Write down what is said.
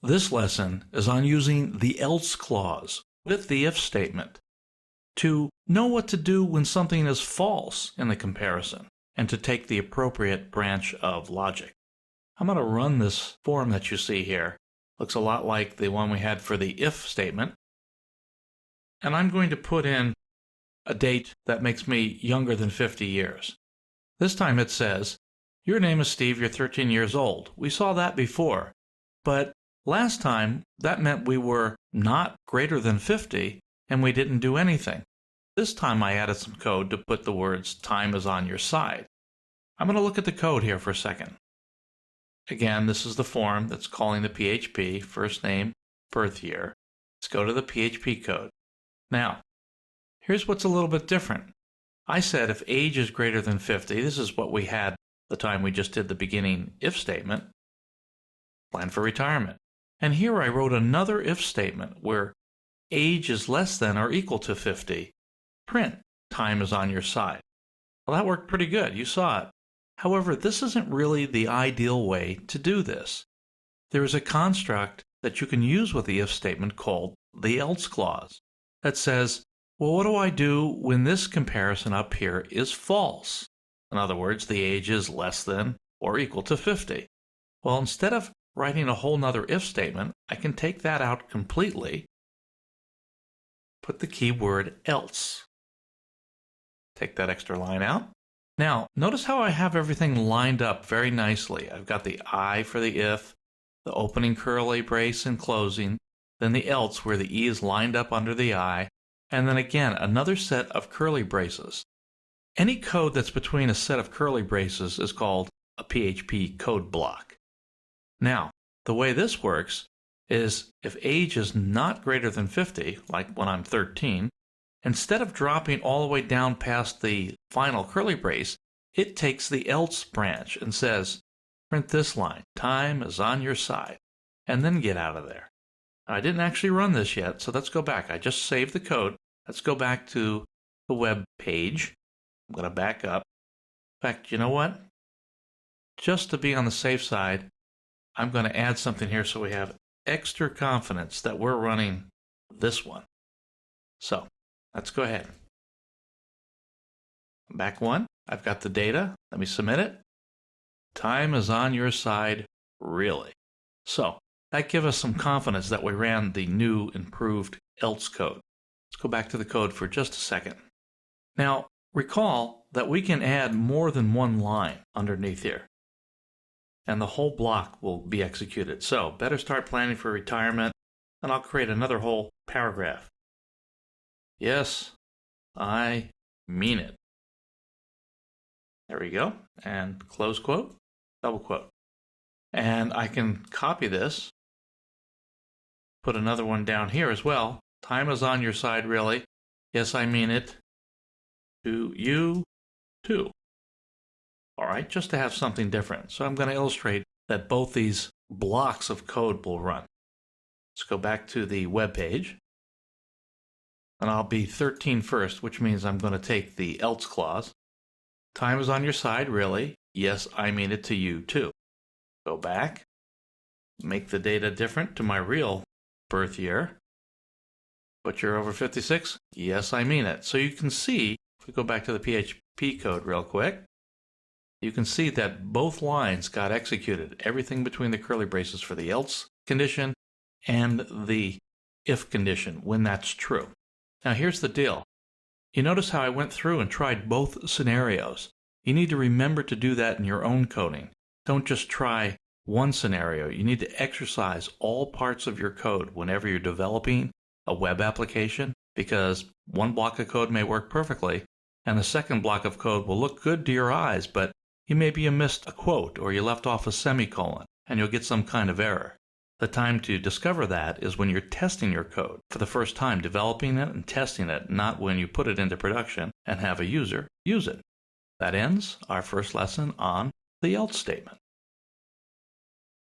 This lesson is on using the else clause with the if statement to know what to do when something is false in the comparison and to take the appropriate branch of logic. I'm going to run this form that you see here. Looks a lot like the one we had for the if statement. And I'm going to put in a date that makes me younger than 50 years. This time it says, your name is Steve, you're 13 years old. We saw that before, but last time that meant we were not greater than 50 and we didn't do anything. This time I added some code to put the words time is on your side. I'm going to look at the code here for a second. Again, this is the form that's calling the PHP, first name, birth year. Let's go to the PHP code. Now, here's what's a little bit different. I said if age is greater than 50, this is what we had the time we just did the beginning if statement, plan for retirement. And here I wrote another if statement where age is less than or equal to 50. Print, time is on your side. Well, that worked pretty good. You saw it. However, this isn't really the ideal way to do this. There is a construct that you can use with the if statement called the else clause that says, well, what do I do when this comparison up here is false? In other words, the age is less than or equal to 50. Well, instead of writing a whole nother if statement, I can take that out completely, put the keyword else. Take that extra line out. Now, notice how I have everything lined up very nicely. I've got the I for the if, the opening curly brace and closing, then the else where the E is lined up under the I, and then again another set of curly braces. Any code that's between a set of curly braces is called a PHP code block. Now, the way this works is if age is not greater than 50, like when I'm 13, instead of dropping all the way down past the final curly brace, it takes the else branch and says, print this line, time is on your side, and then get out of there. I didn't actually run this yet, so let's go back. I just saved the code. Let's go back to the web page. I'm going to back up. In fact, you know what? Just to be on the safe side, I'm going to add something here so we have extra confidence that we're running this one. So let's go ahead. Back one. I've got the data. Let me submit it. Time is on your side, really. So that gives us some confidence that we ran the new improved else code. Let's go back to the code for just a second. Now, recall that we can add more than one line underneath here, and the whole block will be executed. So, better start planning for retirement, and I'll create another whole paragraph. Yes, I mean it. There we go. And close quote, double quote. And I can copy this, put another one down here as well. Time is on your side, really. Yes, I mean it. To you, too. All right, just to have something different. So I'm going to illustrate that both these blocks of code will run. Let's go back to the web page. And I'll be 13 first, which means I'm going to take the else clause. Time is on your side, really. Yes, I mean it to you, too. Go back. Make the data different to my real birth year. But you're over 56? Yes, I mean it. So you can see, if we go back to the PHP code real quick, you can see that both lines got executed. Everything between the curly braces for the else condition and the if condition when that's true. Now here's the deal. You notice how I went through and tried both scenarios. You need to remember to do that in your own coding. Don't just try one scenario. You need to exercise all parts of your code whenever you're developing a web application, because one block of code may work perfectly and the second block of code will look good to your eyes, but maybe you missed a quote or you left off a semicolon and you'll get some kind of error. The time to discover that is when you're testing your code for the first time, developing it and testing it, not when you put it into production and have a user use it. That ends our first lesson on the else statement.